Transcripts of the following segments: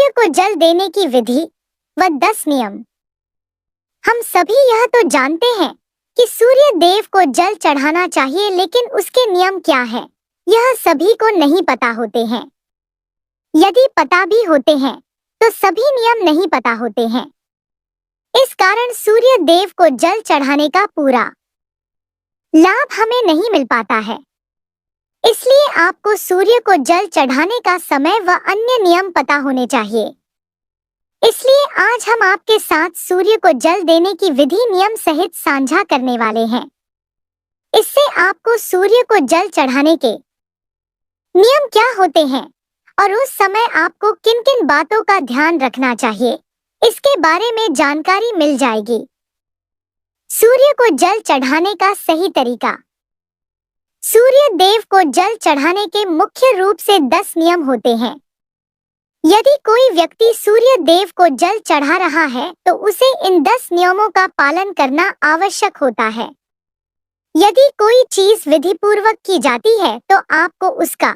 सूर्य को जल देने की विधि व 10 नियम। हम सभी यह तो जानते हैं कि सूर्य देव को जल चढ़ाना चाहिए, लेकिन उसके नियम क्या है यह सभी को नहीं पता होते हैं। यदि पता भी होते हैं तो सभी नियम नहीं पता होते हैं। इस कारण सूर्य देव को जल चढ़ाने का पूरा लाभ हमें नहीं मिल पाता है। इसलिए आपको सूर्य को जल चढ़ाने का समय व अन्य नियम पता होने चाहिए। इसलिए आज हम आपके साथ सूर्य को जल देने की विधि नियम सहित साझा करने वाले हैं। इससे आपको सूर्य को जल चढ़ाने के नियम क्या होते हैं और उस समय आपको किन किन बातों का ध्यान रखना चाहिए, इसके बारे में जानकारी मिल जाएगी। सूर्य को जल चढ़ाने का सही तरीका। सूर्य देव को जल चढ़ाने के मुख्य रूप से 10 नियम होते हैं। यदि कोई व्यक्ति सूर्य देव को जल चढ़ा रहा है तो उसे इन 10 नियमों का पालन करना आवश्यक होता है। यदि कोई चीज विधिपूर्वक की जाती है तो आपको उसका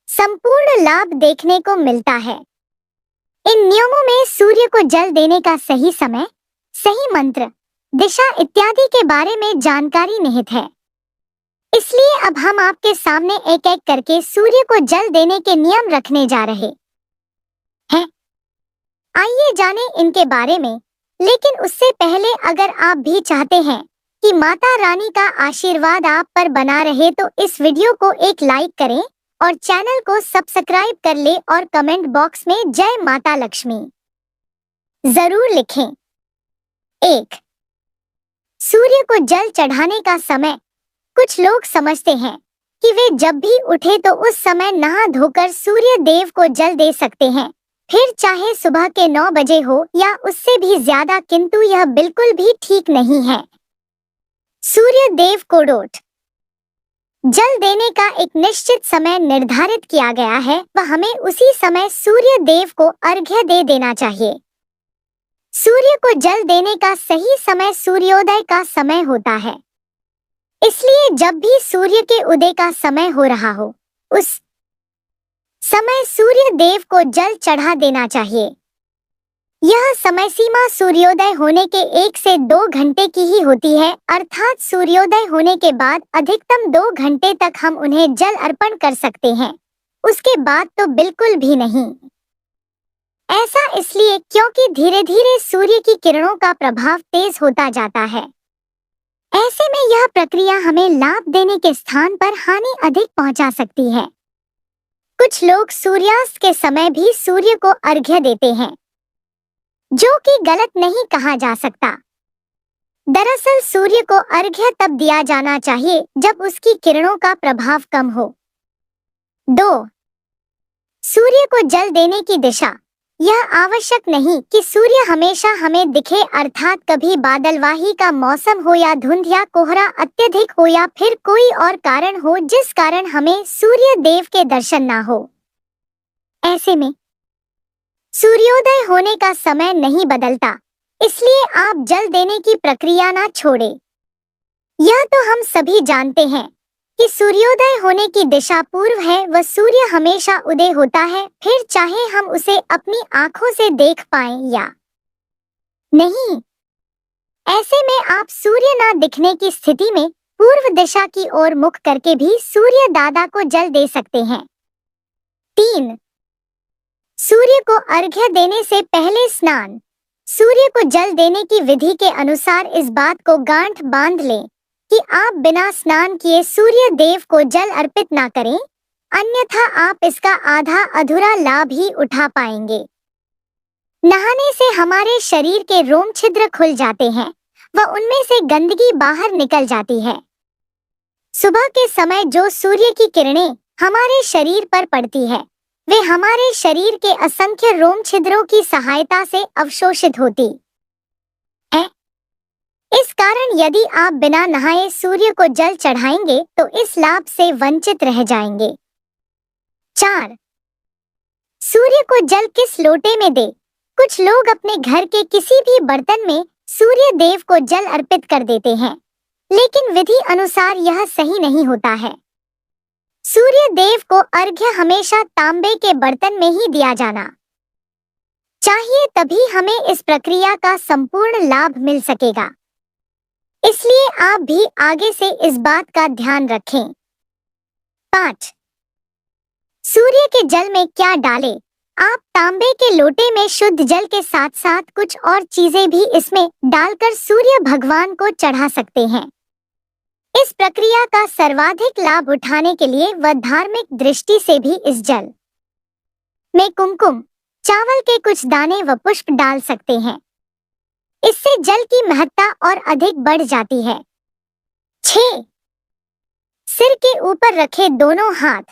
संपूर्ण लाभ देखने को मिलता है। इन नियमों में सूर्य को जल देने का सही समय, सही मंत्र, दिशा इत्यादि के बारे में जानकारी निहित है। इसलिए अब हम आपके सामने एक एक करके सूर्य को जल देने के नियम रखने जा रहे हैं। आइए जानें इनके बारे में। लेकिन उससे पहले अगर आप भी चाहते हैं कि माता रानी का आशीर्वाद आप पर बना रहे तो इस वीडियो को एक लाइक करें और चैनल को सब्सक्राइब कर ले और कमेंट बॉक्स में जय माता लक्ष्मी जरूर लिखें। 1. सूर्य को जल चढ़ाने का समय। कुछ लोग समझते हैं कि वे जब भी उठे तो उस समय नहा धोकर सूर्य देव को जल दे सकते हैं, फिर चाहे सुबह के 9 बजे हो या उससे भी ज्यादा, किंतु यह बिल्कुल भी ठीक नहीं है। सूर्य देव को रोज जल देने का एक निश्चित समय निर्धारित किया गया है व हमें उसी समय सूर्य देव को अर्घ्य दे देना चाहिए। सूर्य को जल देने का सही समय सूर्योदय का समय होता है। इसलिए जब भी सूर्य के उदय का समय हो रहा हो उस समय सूर्य देव को जल चढ़ा देना चाहिए। यह समय सीमा सूर्योदय होने के 1 से 2 घंटे की ही होती है, अर्थात सूर्योदय होने के बाद अधिकतम 2 घंटे तक हम उन्हें जल अर्पण कर सकते हैं, उसके बाद तो बिल्कुल भी नहीं। ऐसा इसलिए क्योंकि धीरे धीरे सूर्य की किरणों का प्रभाव तेज होता जाता है। ऐसे में यह प्रक्रिया हमें लाभ देने के स्थान पर हानि अधिक पहुंचा सकती है। कुछ लोग सूर्यास्त के समय भी सूर्य को अर्घ्य देते हैं, जो कि गलत नहीं कहा जा सकता। दरअसल सूर्य को अर्घ्य तब दिया जाना चाहिए जब उसकी किरणों का प्रभाव कम हो। 2. सूर्य को जल देने की दिशा। यह आवश्यक नहीं कि सूर्य हमेशा हमें दिखे, अर्थात कभी बादलवाही का मौसम हो या धुंध या कोहरा अत्यधिक हो या फिर कोई और कारण हो जिस कारण हमें सूर्य देव के दर्शन ना हो। ऐसे में सूर्योदय होने का समय नहीं बदलता, इसलिए आप जल देने की प्रक्रिया ना छोड़ें। यह तो हम सभी जानते हैं कि सूर्योदय होने की दिशा पूर्व है व सूर्य हमेशा उदय होता है, फिर चाहे हम उसे अपनी आंखों से देख पाएं या नहीं। ऐसे में आप सूर्य ना दिखने की स्थिति में पूर्व दिशा की ओर मुख करके भी सूर्य दादा को जल दे सकते हैं। 3. सूर्य को अर्घ्य देने से पहले स्नान। सूर्य को जल देने की विधि के अनुसार इस बात को गांठ बांध लें कि आप बिना स्नान किए सूर्य देव को जल अर्पित ना करें, अन्यथा आप इसका आधा अधूरा लाभ ही उठा पाएंगे। नहाने से हमारे शरीर के रोम छिद्र खुल जाते हैं व उनमें से गंदगी बाहर निकल जाती है। सुबह के समय जो सूर्य की किरणें हमारे शरीर पर पड़ती है वे हमारे शरीर के असंख्य रोम छिद्रों की सहायता से अवशोषित होती है। इस कारण यदि आप बिना नहाए सूर्य को जल चढ़ाएंगे तो इस लाभ से वंचित रह जाएंगे। 4. सूर्य को जल किस लोटे में दे। कुछ लोग अपने घर के किसी भी बर्तन में सूर्य देव को जल अर्पित कर देते हैं, लेकिन विधि अनुसार यह सही नहीं होता है। सूर्य देव को अर्घ्य हमेशा तांबे के बर्तन में ही दिया जाना चाहिए, तभी हमें इस प्रक्रिया का संपूर्ण लाभ मिल सकेगा। इसलिए आप भी आगे से इस बात का ध्यान रखें। 5. सूर्य के जल में क्या डालें? आप तांबे के लोटे में शुद्ध जल के साथ साथ कुछ और चीजें भी इसमें डालकर सूर्य भगवान को चढ़ा सकते हैं। इस प्रक्रिया का सर्वाधिक लाभ उठाने के लिए व धार्मिक दृष्टि से भी इस जल में कुमकुम, चावल के कुछ दाने व पुष्प डाल सकते हैं। इससे जल की महत्ता और अधिक बढ़ जाती है। 6. सिर के ऊपर रखे दोनों हाथ।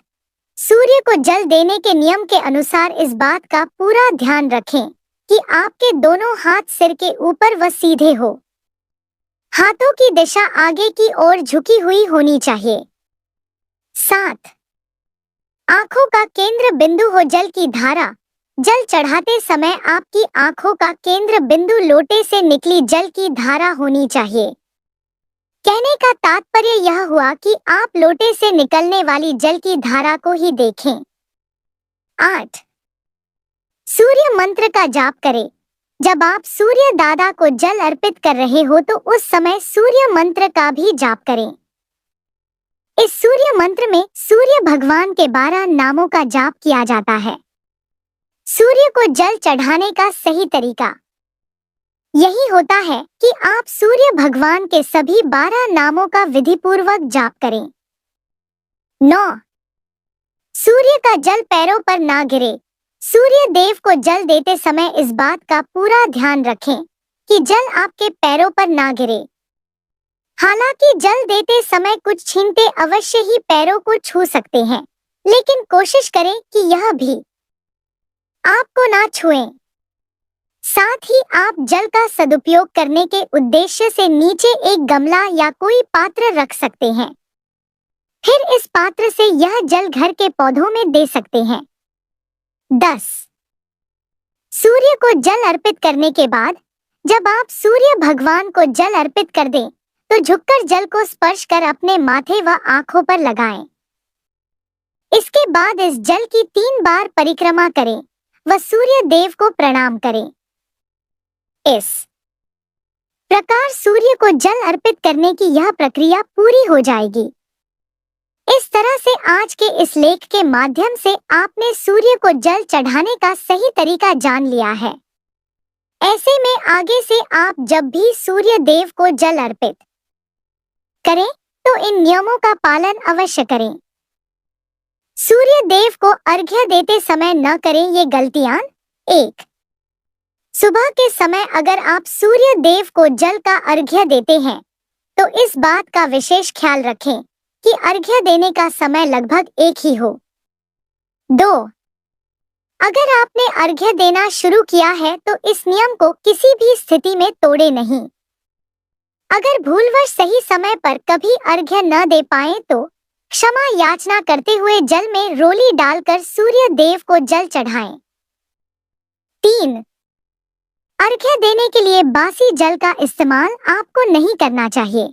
सूर्य को जल देने के नियम के अनुसार इस बात का पूरा ध्यान रखें कि आपके दोनों हाथ सिर के ऊपर व सीधे हो। हाथों की दिशा आगे की ओर झुकी हुई होनी चाहिए। 7. आंखों का केंद्र बिंदु हो जल की धारा। जल चढ़ाते समय आपकी आंखों का केंद्र बिंदु लोटे से निकली जल की धारा होनी चाहिए। कहने का तात्पर्य यह हुआ कि आप लोटे से निकलने वाली जल की धारा को ही देखें। 8. सूर्य मंत्र का जाप करें। जब आप सूर्य दादा को जल अर्पित कर रहे हो तो उस समय सूर्य मंत्र का भी जाप करें। इस सूर्य मंत्र में सूर्य भगवान के 12 नामों का जाप किया जाता है। सूर्य को जल चढ़ाने का सही तरीका यही होता है कि आप सूर्य भगवान के सभी 12 नामों का विधिपूर्वक जाप करें। 9. सूर्य का जल पैरों पर ना गिरे। सूर्य देव को जल देते समय इस बात का पूरा ध्यान रखें कि जल आपके पैरों पर ना गिरे। हालांकि जल देते समय कुछ छींटे अवश्य ही पैरों को छू सकते हैं, लेकिन कोशिश करें कि यह भी आपको ना छुएं। साथ ही आप जल का सदुपयोग करने के उद्देश्य से नीचे एक गमला या कोई पात्र रख सकते हैं। फिर इस पात्र से यह जल घर के पौधों में दे सकते हैं। 10. सूर्य को जल अर्पित करने के बाद जब आप सूर्य भगवान को जल अर्पित कर दें तो झुककर जल को स्पर्श कर अपने माथे व आंखों पर लगाएं। इसके बाद इस जल की 3 बार परिक्रमा करें व सूर्य देव को प्रणाम करें। इस प्रकार सूर्य को जल अर्पित करने की यह प्रक्रिया पूरी हो जाएगी। इस तरह से आज के इस लेख के माध्यम से आपने सूर्य को जल चढ़ाने का सही तरीका जान लिया है। ऐसे में आगे से आप जब भी सूर्य देव को जल अर्पित करें तो इन नियमों का पालन अवश्य करें। सूर्य देव को अर्घ्य देते समय न करें ये गलतियां। 1. सुबह के समय अगर आप सूर्य देव को जल का अर्घ्य देते हैं तो इस बात का विशेष ख्याल रखें कि अर्घ्य देने का समय लगभग एक ही हो। 2. अगर आपने अर्घ्य देना शुरू किया है तो इस नियम को किसी भी स्थिति में तोड़े नहीं। अगर भूलवश सही समय पर कभी अर्घ्य न दे पाएं तो क्षमा याचना करते हुए जल में रोली डालकर सूर्य देव को जल चढ़ाएं। 3. अर्घ्य देने के लिए बासी जल का इस्तेमाल आपको नहीं करना चाहिए।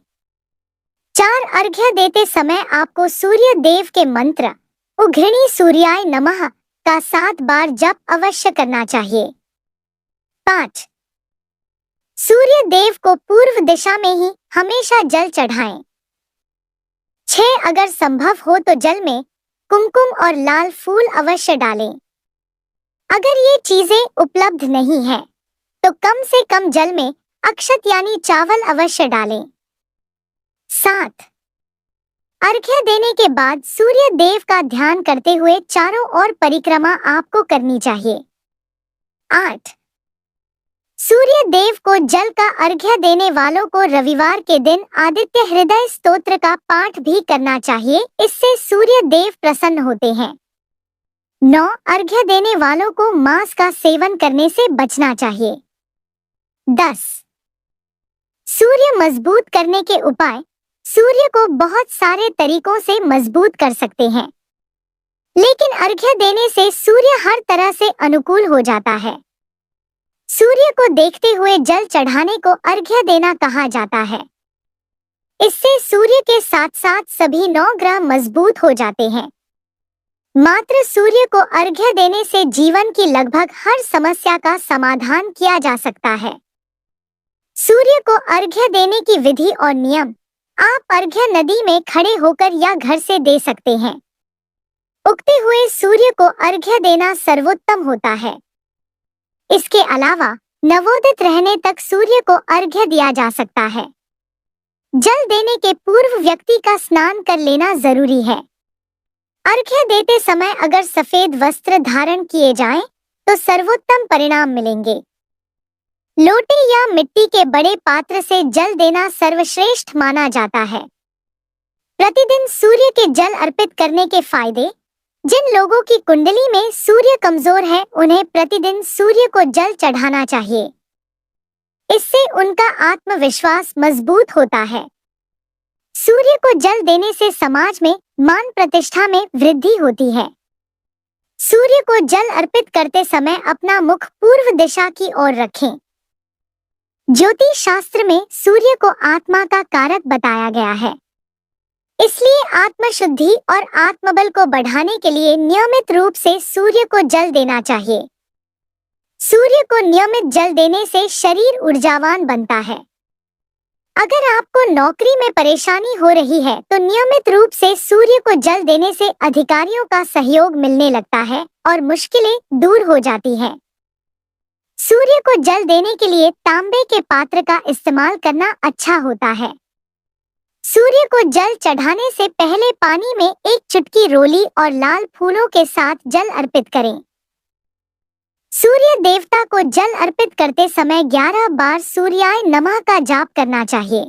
4. अर्घ्य देते समय आपको सूर्य देव के मंत्र उघृणी सूर्याय नमः का 7 बार जप अवश्य करना चाहिए। 5. सूर्य देव को पूर्व दिशा में ही हमेशा जल चढ़ाएं। 6. अगर संभव हो तो जल में कुमकुम और लाल फूल अवश्य डालें। अगर ये चीजें उपलब्ध नहीं है तो कम से कम जल में अक्षत यानी चावल अवश्य डालें। 7. अर्घ्य देने के बाद सूर्य देव का ध्यान करते हुए चारों ओर परिक्रमा आपको करनी चाहिए। 8. सूर्य देव को जल का अर्घ्य देने वालों को रविवार के दिन आदित्य हृदय स्तोत्र का पाठ भी करना चाहिए, इससे सूर्य देव प्रसन्न होते हैं। 9. अर्घ्य देने वालों को मांस का सेवन करने से बचना चाहिए। 10. सूर्य मजबूत करने के उपाय। सूर्य को बहुत सारे तरीकों से मजबूत कर सकते हैं, लेकिन अर्घ्य देने से सूर्य हर तरह से अनुकूल हो जाता है। सूर्य को देखते हुए जल चढ़ाने को अर्घ्य देना कहा जाता है। इससे सूर्य के साथ साथ सभी 9 ग्रह मजबूत हो जाते हैं। मात्र सूर्य को अर्घ्य देने से जीवन की लगभग हर समस्या का समाधान किया जा सकता है। सूर्य को अर्घ्य देने की विधि और नियम। आप अर्घ्य नदी में खड़े होकर या घर से दे सकते हैं। उगते हुए सूर्य को अर्घ्य देना सर्वोत्तम होता है। इसके अलावा नवोदित रहने तक सूर्य को अर्घ्य दिया जा सकता है। जल देने के पूर्व व्यक्ति का स्नान कर लेना जरूरी है। अर्घ्य देते समय अगर सफेद वस्त्र धारण किए जाएं, तो सर्वोत्तम परिणाम मिलेंगे। लोटे या मिट्टी के बड़े पात्र से जल देना सर्वश्रेष्ठ माना जाता है। प्रतिदिन सूर्य के जल अर्पित करने के फायदे। जिन लोगों की कुंडली में सूर्य कमजोर है, उन्हें प्रतिदिन सूर्य को जल चढ़ाना चाहिए। इससे उनका आत्मविश्वास मजबूत होता है। सूर्य को जल देने से समाज में मान प्रतिष्ठा में वृद्धि होती है। सूर्य को जल अर्पित करते समय अपना मुख पूर्व दिशा की ओर रखें। ज्योतिष शास्त्र में सूर्य को आत्मा का कारक बताया गया है। इसलिए आत्मशुद्धि और आत्मबल को बढ़ाने के लिए नियमित रूप से सूर्य को जल देना चाहिए। सूर्य को नियमित जल देने से शरीर ऊर्जावान बनता है। अगर आपको नौकरी में परेशानी हो रही है, तो नियमित रूप से सूर्य को जल देने से अधिकारियों का सहयोग मिलने लगता है और मुश्किलें दूर हो जाती हैं। सूर्य को जल देने के लिए तांबे के पात्र का इस्तेमाल करना अच्छा होता है। सूर्य को जल चढ़ाने से पहले पानी में एक चुटकी रोली और लाल फूलों के साथ जल अर्पित करें। सूर्य देवता को जल अर्पित करते समय 11 बार सूर्याय नमः का जाप करना चाहिए।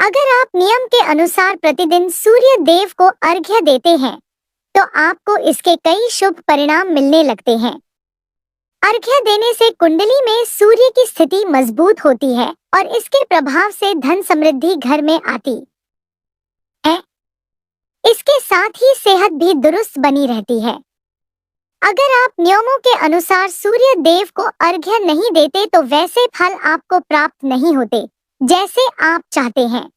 अगर आप नियम के अनुसार प्रतिदिन सूर्य देव को अर्घ्य देते हैं, तो आपको इसके कई शुभ परिणाम मिलने लगते हैं। अर्घ्य देने से कुंडली में सूर्य की स्थिति मजबूत होती है और इसके प्रभाव से धन समृद्धि घर में आती है। इसके साथ ही सेहत भी दुरुस्त बनी रहती है। अगर आप नियमों के अनुसार सूर्य देव को अर्घ्य नहीं देते, तो वैसे फल आपको प्राप्त नहीं होते जैसे आप चाहते हैं।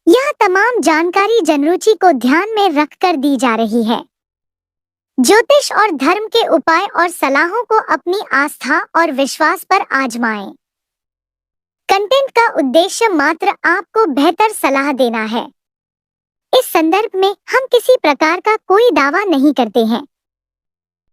यह तमाम जानकारी जनरुचि को ध्यान में रखकर दी जा रही है। ज्योतिष और धर्म के उपाय और सलाहों को अपनी आस्था और विश्वास पर आजमाएं। कंटेंट का उद्देश्य मात्र आपको बेहतर सलाह देना है। इस संदर्भ में हम किसी प्रकार का कोई दावा नहीं करते हैं।